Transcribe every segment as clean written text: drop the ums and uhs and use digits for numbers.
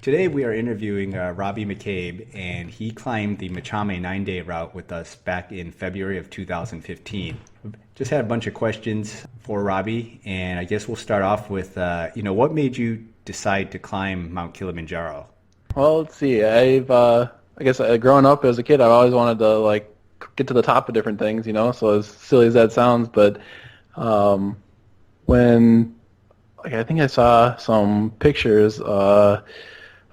Today we are interviewing Robby McCabe, and he climbed the Machame 9-day route with us back in February of 2015. Just had a bunch of questions for Robby, and I guess we'll start off with, what made you decide to climb Mount Kilimanjaro? Well, let's see. I guess growing up as a kid, I always wanted to get to the top of different things, So as silly as that sounds, but um, when I think I saw some pictures of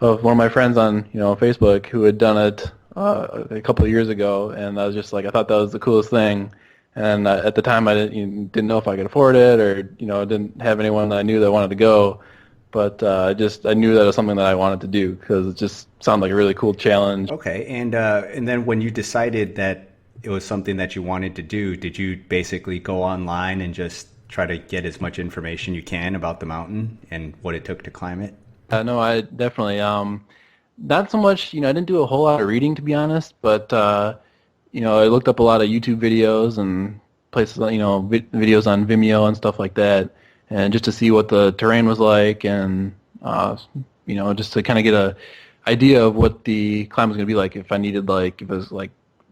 one of my friends on Facebook who had done it a couple of years ago, and I was just like, I thought that was the coolest thing. And at the time, I didn't know if I could afford it, or didn't have anyone that I knew that wanted to go. But I knew that it was something that I wanted to do because it just sounded like a really cool challenge. Okay, and then when you decided that it was something that you wanted to do, did you basically go online and just try to get as much information you can about the mountain and what it took to climb it? No, I definitely not so much. I didn't do a whole lot of reading to be honest, but I looked up a lot of YouTube videos and places, videos on Vimeo and stuff like that, and just to see what the terrain was like, and just to kind of get a idea of what the climb was going to be like, if I needed if it was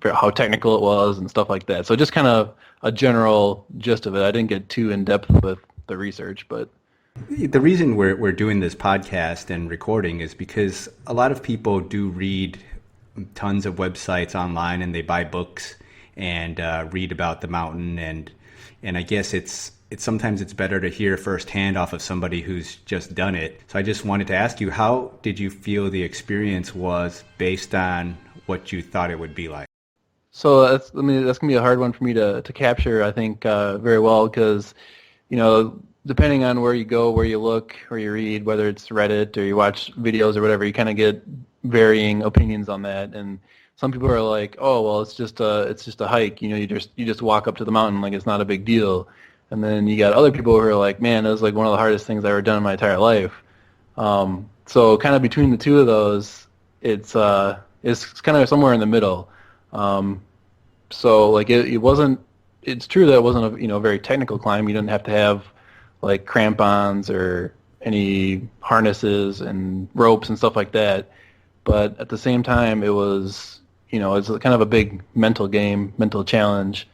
how technical it was and stuff like that. So just kind of a general gist of it. I didn't get too in depth with the research, but The reason we're doing this podcast and recording is because a lot of people do read tons of websites online, and they buy books and read about the mountain, and I guess it's sometimes it's better to hear firsthand off of somebody who's just done it. So I just wanted to ask you, how did you feel the experience was based on what you thought it would be like? so that's gonna be a hard one for me to capture. I think very well because depending on where you go, where you look, or you read, whether it's Reddit or you watch videos or whatever, you kind of get varying opinions on that. And some people are like, "Oh, well, it's just a hike. You just walk up to the mountain like it's not a big deal." And then you got other people who are like, "Man, it was like one of the hardest things I've ever done in my entire life." So kind of between the two of those, it's kind of somewhere in the middle. Um, so it wasn't. It's true that it wasn't a very technical climb. You didn't have to have like crampons or any harnesses and ropes and stuff like that. But at the same time, it's kind of a big mental game, mental challenge.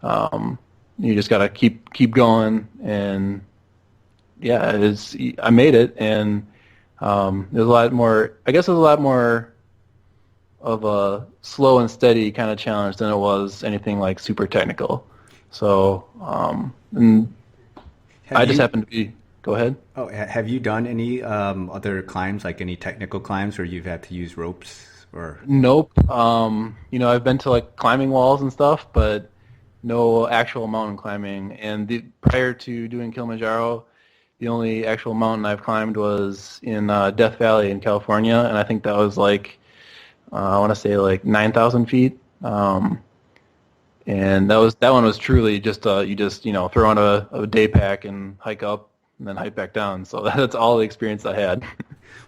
You just got to keep going, and yeah, I made it, and there's a lot more. I guess there's a lot more of a slow and steady kind of challenge than it was anything like super technical. So, and Have I just you happened to be. Go ahead. have you done any other climbs, like any technical climbs where you've had to use ropes or? Nope. I've been to like climbing walls and stuff, but no actual mountain climbing. And prior to doing Kilimanjaro, the only actual mountain I've climbed was in Death Valley in California, and I think that was I want to say like 9,000 feet. And that one was truly just you just throw on a day pack and hike up and then hike back down. So that's all the experience I had.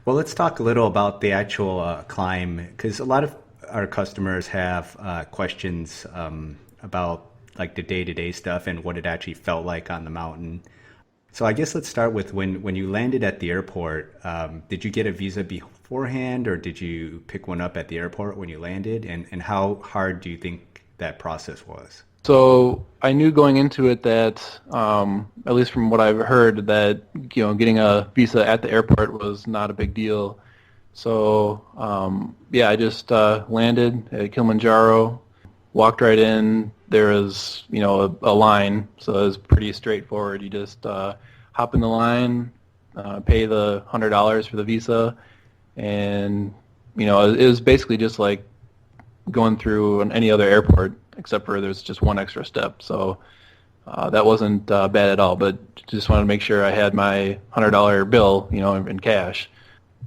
Well, let's talk a little about the actual climb, because a lot of our customers have questions about like the day-to-day stuff and what it actually felt like on the mountain. So I guess let's start with when you landed at the airport. Did you get a visa beforehand, or did you pick one up at the airport when you landed? And how hard do you think that process was? So I knew going into it that, at least from what I've heard, that getting a visa at the airport was not a big deal. So yeah, I just landed at Kilimanjaro, walked right in. There was a line, so it was pretty straightforward. You just hop in the line, pay the $100 for the visa, and it was basically just like going through any other airport, except for there's just one extra step. So that wasn't bad at all. But just wanted to make sure I had my $100 bill, in cash.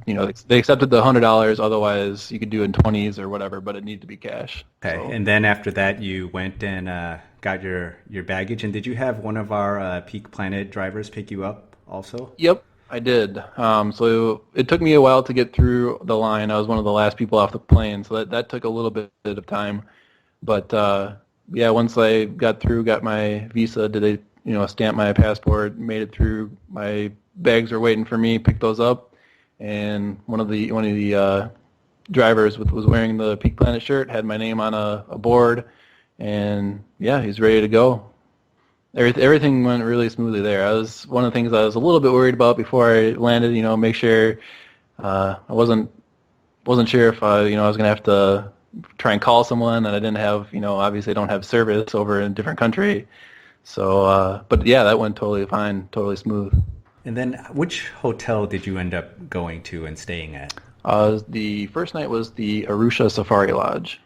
They accepted the $100. Otherwise, you could do it in 20s or whatever, but it needed to be cash. Okay, So and then after that, you went and got your baggage. And did you have one of our Peak Planet drivers pick you up also? yep, I did. So it took me a while to get through the line. I was one of the last people off the plane, so that took a little bit of time. But yeah, once I got through, got my visa, did they, stamp my passport, made it through. My bags were waiting for me, picked those up, and one of the drivers was wearing the Peak Planet shirt, had my name on a board, and yeah, he's ready to go. Everything went really smoothly there. I was one of the things I was a little bit worried about before I landed. Make sure I wasn't sure if I was gonna have to try and call someone, and I didn't have obviously I don't have service over in a different country. So, but yeah, that went totally fine, totally smooth. And then, which hotel did you end up going to and staying at? The first night was the Arusha Safari Lodge.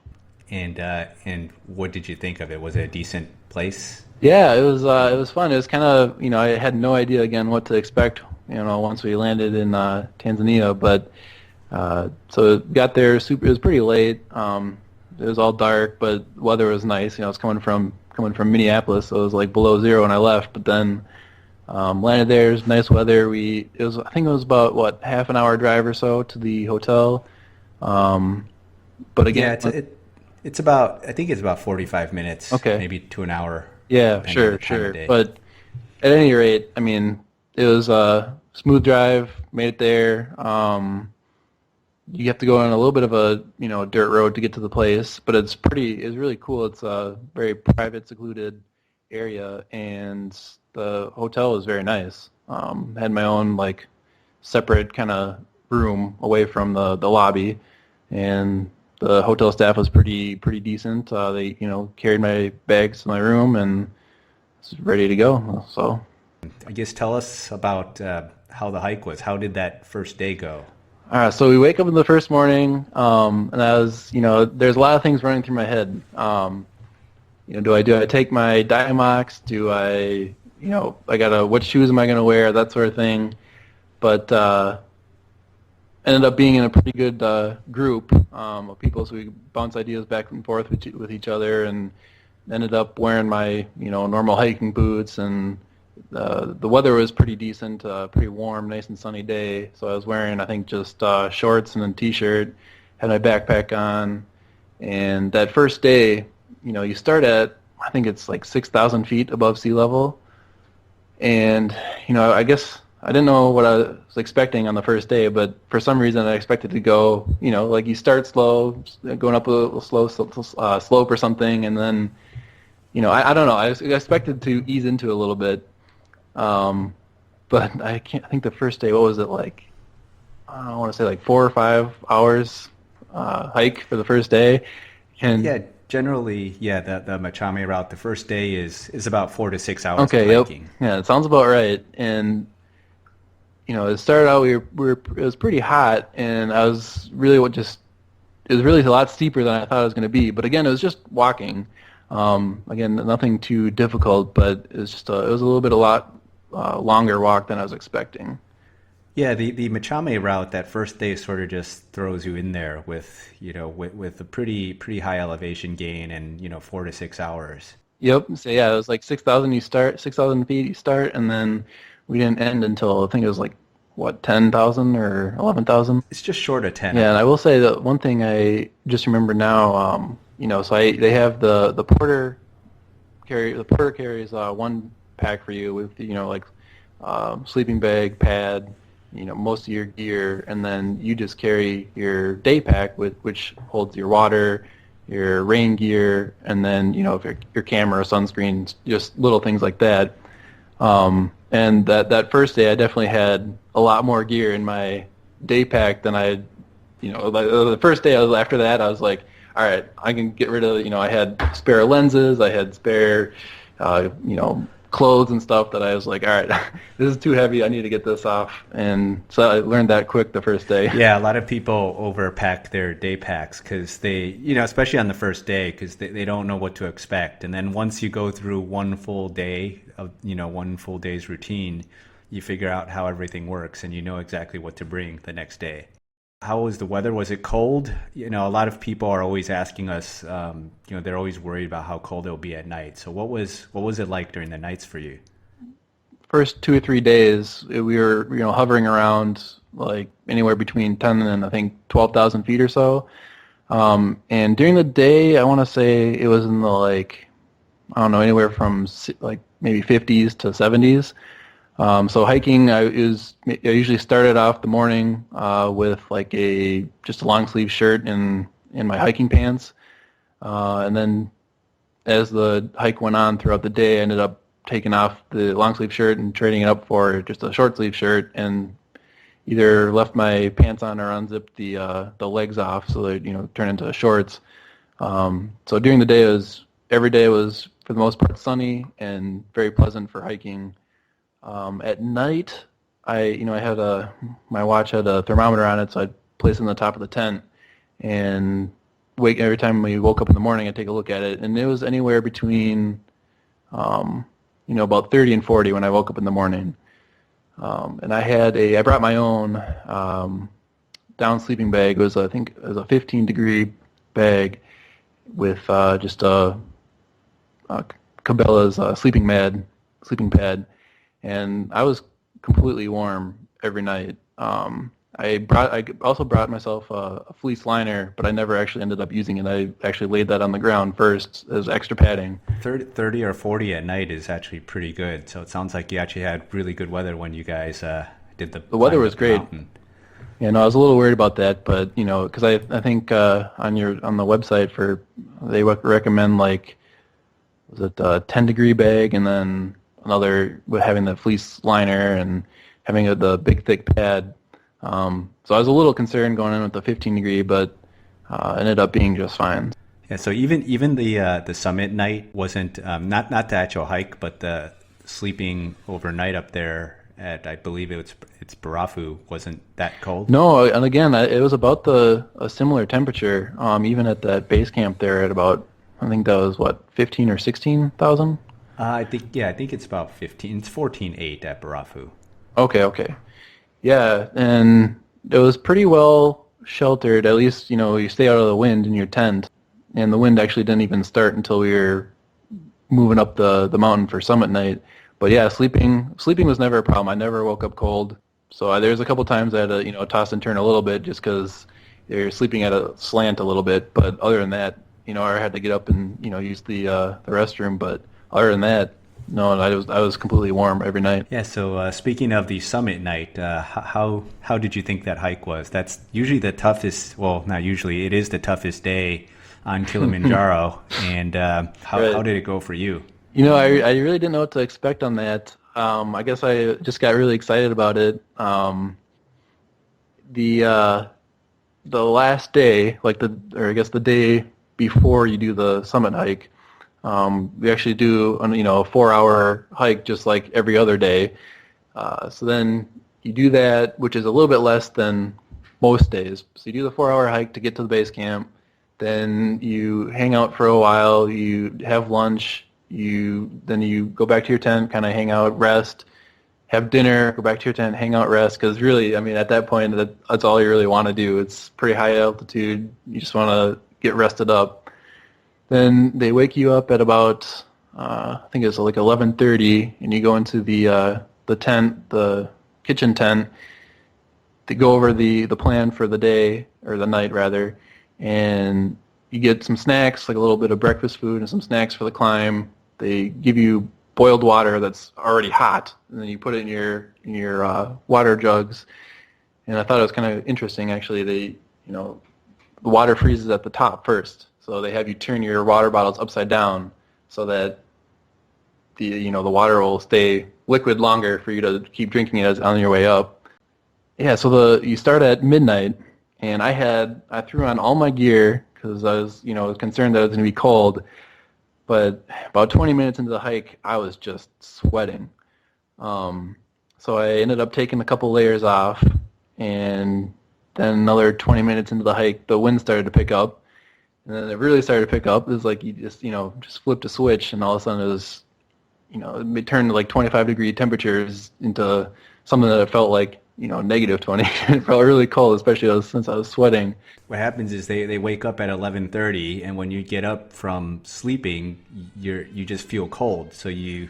And what did you think of it? Was it a decent place? Yeah, it was fun. It was kind of I had no idea again what to expect. Once we landed in Tanzania, but so got there super. It was pretty late. It was all dark, but weather was nice. It's coming from Minneapolis, so it was like below zero when I left. But then landed there. It was nice weather. I think it was about half an hour drive or so to the hotel. But again, Yeah, it's about, I think it's about 45 minutes, okay. maybe to an hour. Yeah, Depending on the time sure. of day. But at any rate, I mean, it was a smooth drive. Made it there. You have to go on a little bit of a dirt road to get to the place, but it's really cool. It's a very private, secluded area, and the hotel is very nice. Had my own separate kind of room away from the lobby, and the hotel staff was pretty decent. They carried my bags to my room and was ready to go. So I guess tell us about how the hike was. How did that first day go? so we wake up in the first morning, and I was there's a lot of things running through my head. Do I take my Diamox? Do I what shoes am I gonna wear? That sort of thing. But ended up being in a pretty good group of people, so we bounced ideas back and forth with each other, and ended up wearing my normal hiking boots, and the weather was pretty decent, pretty warm, nice and sunny day. So I was wearing, I think, just shorts and a t-shirt, had my backpack on, and that first day, you start at, I think it's 6,000 feet above sea level, and I guess I didn't know what I was expecting on the first day, but for some reason I expected to go, you start slow, going up a little slow slope or something, and then, I don't know, I expected to ease into it a little bit, but I think the first day, what was it like? I don't want to say 4 or 5 hours hike for the first day, and Yeah, generally, the Machame route, the first day is about 4 to 6 hours okay, of yep, hiking. yeah, it sounds about right, and it started out it was pretty hot, and I was really it was really a lot steeper than I thought it was going to be. But again, it was just walking. Again, nothing too difficult, but it was a lot longer walk than I was expecting. Yeah, the Machame route, that first day sort of just throws you in there with, with a pretty high elevation gain and, 4 to 6 hours. Yep. So yeah, it was 6,000 feet you start, and then we didn't end until I think it was 10,000 or 11,000. It's just short of 10. Yeah, and I will say that one thing I just remember now, so they have the porter carries one pack for you with sleeping bag, pad, most of your gear, and then you just carry your day pack which holds your water, your rain gear, and then if your camera, sunscreen, just little things like that. And that first day, I definitely had a lot more gear in my day pack than the first day after that, I was like, all right, I can get rid of, I had spare lenses, I had spare, clothes and stuff that I was like, all right, this is too heavy, I need to get this off. And so I learned that quick the first day. Yeah, a lot of people overpack their day packs because they, especially on the first day, because they don't know what to expect. And then once you go through one full day of, one full day's routine, you figure out how everything works and you know exactly what to bring the next day. How was the weather? Was it cold? A lot of people are always asking us, they're always worried about how cold it'll be at night. So what was it like during the nights for you? First 2 or 3 days, we were, hovering around anywhere between 10 and I think 12,000 feet or so. And during the day, I want to say it was in the I don't know, anywhere from maybe 50s to 70s. So hiking, I usually started off the morning with like just a long sleeve shirt and in my hiking pants, and then as the hike went on throughout the day, I ended up taking off the long sleeve shirt and trading it up for just a short sleeve shirt, and either left my pants on or unzipped the legs off so that turn into shorts. So during the day, every day was for the most part sunny and very pleasant for hiking. At night, I had my watch had a thermometer on it, so I'd place it on the top of the tent, and every time we woke up in the morning, I'd take a look at it, and it was anywhere between, about 30 and 40 when I woke up in the morning. And I brought my own down sleeping bag. I think it was a 15-degree bag with just Cabela's sleeping pad, and I was completely warm every night. I also brought myself a fleece liner, but I never actually ended up using it. I actually laid that on the ground first as extra padding. 30 or 40 at night is actually pretty good. So it sounds like you actually had really good weather when you guys did the weather was great. Mountain. Yeah, no, I was a little worried about that, but because I think on the website they recommend like, was it a 10-degree bag and then another with having the fleece liner and having the big thick pad. So I was a little concerned going in with the 15-degree, but ended up being just fine. Yeah, so even the summit night wasn't not the actual hike, but the sleeping overnight up there at, I believe it's Barafu, wasn't that cold? No, and again, it was about a similar temperature. Even at that base camp there at about, I think that was what, 15 or 16,000. I think it's about 15. It's 14.8 at Barafu. Okay. Yeah, and it was pretty well sheltered. At least, you stay out of the wind in your tent. And the wind actually didn't even start until we were moving up the mountain for summit night. But yeah, sleeping was never a problem. I never woke up cold. So there's a couple times I had to, toss and turn a little bit just because you're sleeping at a slant a little bit. But other than that, I had to get up and, use the restroom. But other than that, no, I was completely warm every night. Yeah. So speaking of the summit night, how did you think that hike was? That's usually the toughest. Well, not usually. It is the toughest day on Kilimanjaro. And how did it go for you? I really didn't know what to expect on that. I guess I just got really excited about it. The last day, the day before you do the summit hike, we actually do a 4-hour hike just like every other day. So then you do that, which is a little bit less than most days. So you do the 4-hour hike to get to the base camp. Then you hang out for a while. You have lunch. Then you go back to your tent, kind of hang out, rest, have dinner, go back to your tent, hang out, rest. Because really, at that point, that's all you really want to do. It's pretty high altitude. You just want to get rested up. Then they wake you up at about, I think it's like 11:30, and you go into the tent, the kitchen tent, to go over the plan for the day, or the night rather, and you get some snacks, like a little bit of breakfast food and some snacks for the climb. They give you boiled water that's already hot, and then you put it in your water jugs. And I thought it was kind of interesting, actually. The water freezes at the top first, so they have you turn your water bottles upside down so that the water will stay liquid longer for you to keep drinking it on your way up. Yeah, so you start at midnight, and I threw on all my gear because I was concerned that it was going to be cold. But about 20 minutes into the hike, I was just sweating. So I ended up taking a couple layers off, and then another 20 minutes into the hike, the wind started to pick up, and then it really started to pick up. It was like you just flipped a switch, and all of a sudden it was, it turned to like 25-degree temperatures into something that it felt like, negative 20. It felt really cold, especially since I was sweating. What happens is they wake up at 11:30, and when you get up from sleeping, you just feel cold. So you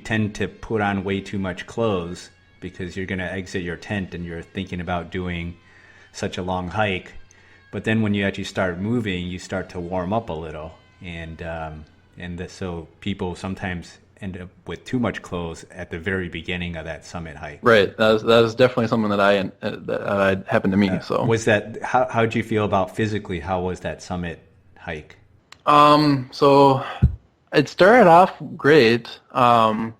tend to put on way too much clothes because you're going to exit your tent and you're thinking about doing such a long hike. But then when you actually start moving, you start to warm up a little, so people sometimes end up with too much clothes at the very beginning of that summit hike. Right. That was definitely something that happened to me. So Was that how did you feel about physically? How was that summit hike? so it started off great. I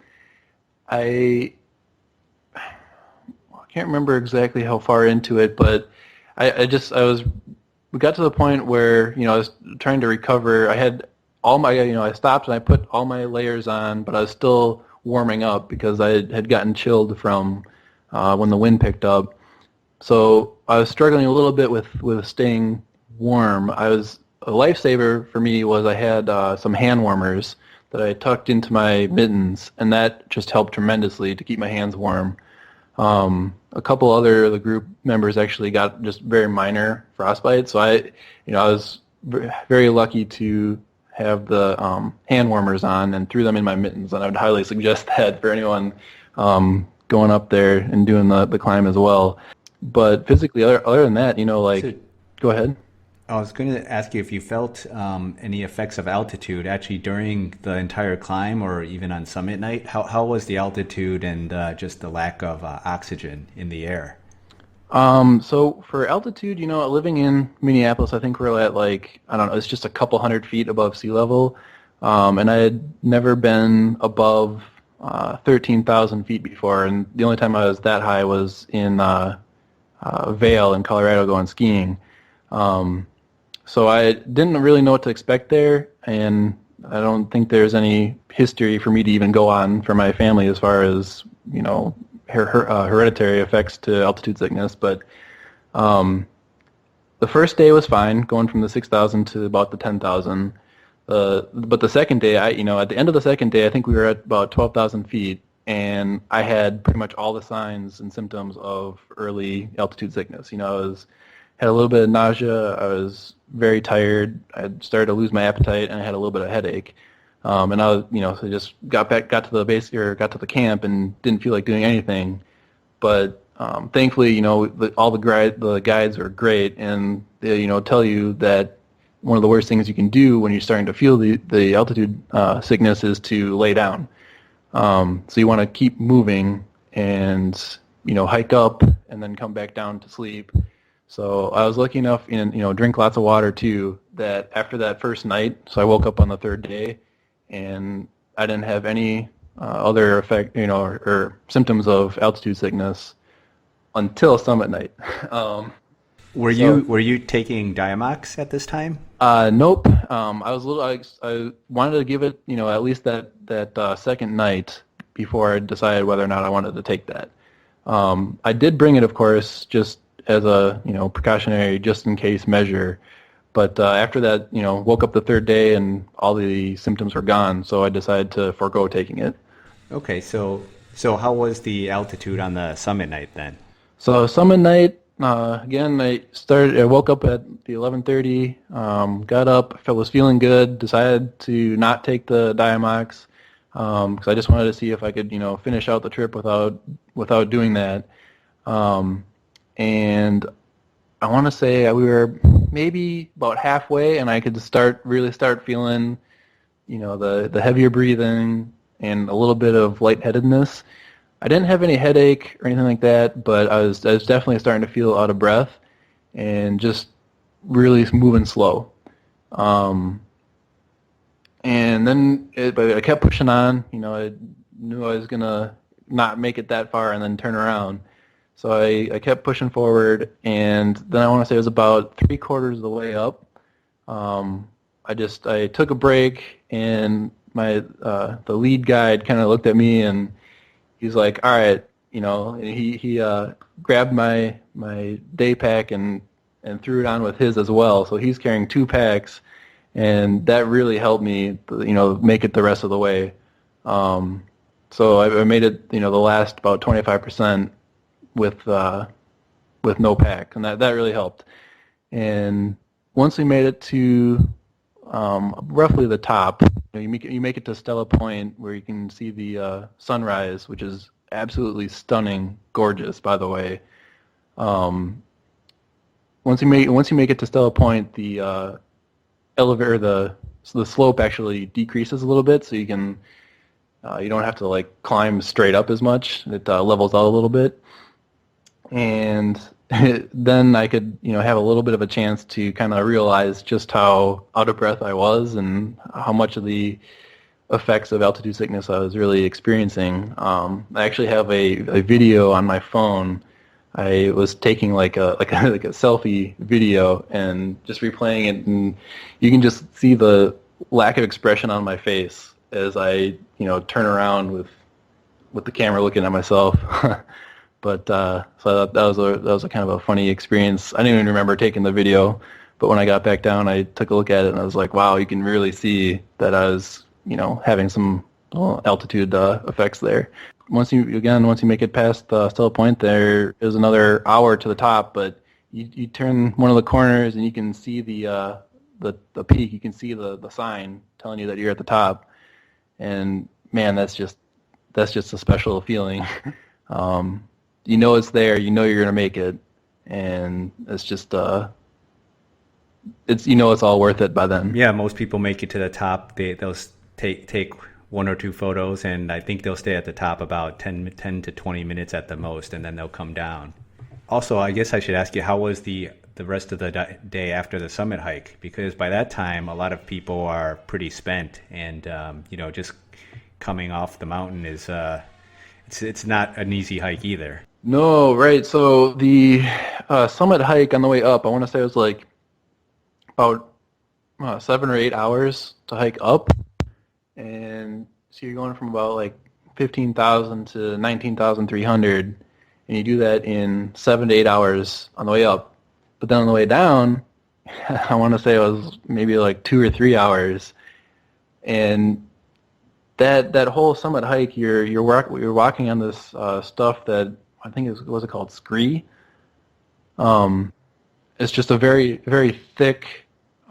can't remember exactly how far into it, but we got to the point where, I was trying to recover. I had all my, I stopped and I put all my layers on, but I was still warming up because I had gotten chilled from when the wind picked up. So I was struggling a little bit with staying warm. A lifesaver for me was I had some hand warmers that I tucked into my mittens, and that just helped tremendously to keep my hands warm. A couple other of the group members actually got just very minor frostbite, so I was very lucky to have the hand warmers on and threw them in my mittens, and I would highly suggest that for anyone going up there and doing the climb as well. But physically, other than that, So go ahead. I was going to ask you if you felt any effects of altitude actually during the entire climb or even on summit night. How was the altitude and just the lack of oxygen in the air? So for altitude, living in Minneapolis, I think we're at I don't know, it's just a couple hundred feet above sea level. And I had never been above 13,000 feet before, and the only time I was that high was in Vail in Colorado going skiing. So I didn't really know what to expect there, and I don't think there's any history for me to even go on for my family as far as, hereditary effects to altitude sickness. But the first day was fine, going from the 6,000 to about the 10,000. But the second day, at the end of the second day, I think we were at about 12,000 feet, and I had pretty much all the signs and symptoms of early altitude sickness. Had a little bit of nausea. I was very tired. I had started to lose my appetite, and I had a little bit of headache. And I was, so I just got to the base or got to the camp and didn't feel like doing anything. But thankfully, all the guides are great, and they, tell you that one of the worst things you can do when you're starting to feel the altitude sickness is to lay down. So you want to keep moving and hike up and then come back down to sleep. So I was lucky enough and drink lots of water too, that after that first night, so I woke up on the third day and I didn't have any other effect, or symptoms of altitude sickness until summit night. Were you taking Diamox at this time? Nope. I wanted to give it, at least that second night before I decided whether or not I wanted to take that. I did bring it, of course, just as a precautionary, just in case measure. But after that, woke up the third day and all the symptoms were gone, so I decided to forego taking it. Okay, so how was the altitude on the summit night then? So summit night, again, I woke up at the 11:30, got up, was feeling good, decided to not take the Diamox, because I just wanted to see if I could, finish out the trip without doing that. And I want to say we were maybe about halfway, and I could really start feeling, the heavier breathing and a little bit of lightheadedness. I didn't have any headache or anything like that, but I was definitely starting to feel out of breath and just really moving slow. And then but I kept pushing on. I knew I was gonna not make it that far and then turn around. So I kept pushing forward, and then I want to say it was about 3/4 of the way up. I took a break, and the lead guide kind of looked at me, and he's like, "All right," and he grabbed my day pack and threw it on with his as well. So he's carrying 2 packs, and that really helped me, make it the rest of the way. So I made it, the last about 25%. With no pack, and that really helped. And once we made it to roughly the top, you make it to Stella Point, where you can see the sunrise, which is absolutely stunning, gorgeous, by the way. Once you make it to Stella Point, the elevator, the slope actually decreases a little bit, so you can You don't have to like climb straight up as much. It levels out a little bit, and then I could, have a little bit of a chance to kind of realize just how out of breath I was and how much of the effects of altitude sickness I was really experiencing. I actually have a video on my phone. I was taking like like a selfie video and just replaying it, and you can just see the lack of expression on my face as I turn around with the camera looking at myself. But so that was a kind of a funny experience. I didn't even remember taking the video, but when I got back down, I took a look at it and I was like, wow, you can really see that I was having some altitude effects there. Once you make it past Stella Point, there is another hour to the top, but you turn one of the corners and you can see the peak. You can see the sign telling you that you're at the top, and man, that's just a special feeling. It's there. You're gonna make it, and it's just it's all worth it by then. Yeah, most people make it to the top. They'll take one or two photos, and I think they'll stay at the top about 10 to 20 minutes at the most, and then they'll come down. Also, I guess I should ask you, how was the rest of the day after the summit hike? Because by that time, a lot of people are pretty spent, and just coming off the mountain is it's not an easy hike either. No, right. So the summit hike on the way up, I want to say it was like about 7 or 8 hours to hike up, and so you're going from about like 15,000 to 19,300, and you do that in 7 to 8 hours on the way up. But then on the way down, I want to say it was maybe like 2 or 3 hours, and that whole summit hike, you're walking on this stuff that I think was it called scree. It's just a very, very thick.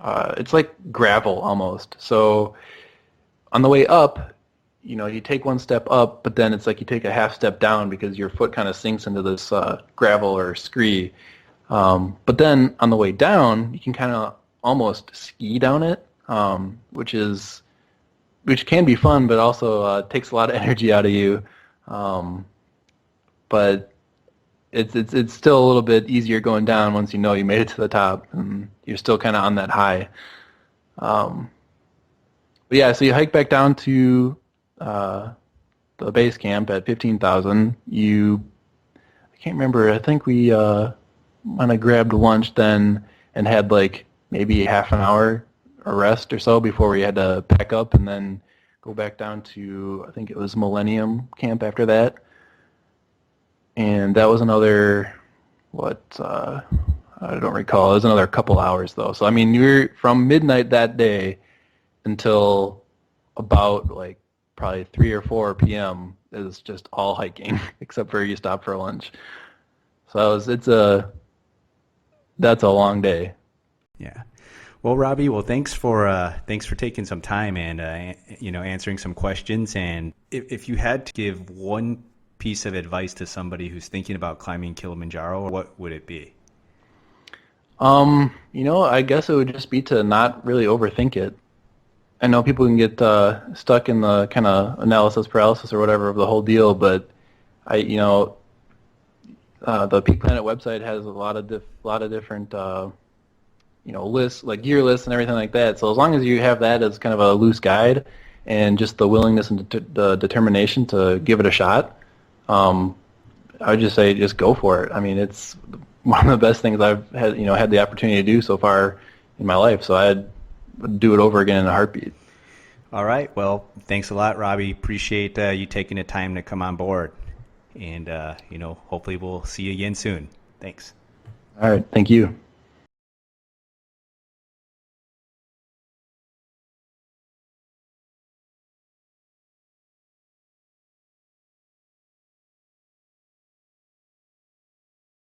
It's like gravel almost. So on the way up, you take one step up, but then it's like you take a half step down because your foot kind of sinks into this gravel or scree. But then on the way down, you can kind of almost ski down it, which can be fun, but also takes a lot of energy out of you. But it's still a little bit easier going down once you made it to the top and you're still kind of on that high. But yeah, so you hike back down to the base camp at 15,000. I can't remember. I think we kind of grabbed lunch then and had like maybe half an hour a rest or so before we had to pack up and then go back down to, I think it was Millennium Camp after that. And that was another, I don't recall. It was another couple hours though. So I mean, you're from midnight that day until about like probably 3 or 4 p.m. is just all hiking, except for you stop for lunch. So that's a long day. Yeah. Well, Robby, thanks for taking some time and answering some questions. And if you had to give one piece of advice to somebody who's thinking about climbing Kilimanjaro, what would it be? I guess it would just be to not really overthink it. I know people can get stuck in the kind of analysis paralysis or whatever of the whole deal, but the Peak Planet website has a lot of different lists, like gear lists and everything like that. So as long as you have that as kind of a loose guide and just the willingness and the determination to give it a shot, I would just say just go for it. I mean, it's one of the best things I've had the opportunity to do so far in my life. So I'd do it over again in a heartbeat. All right. Well, thanks a lot, Robby. Appreciate you taking the time to come on board. And, hopefully we'll see you again soon. Thanks. All right. Thank you.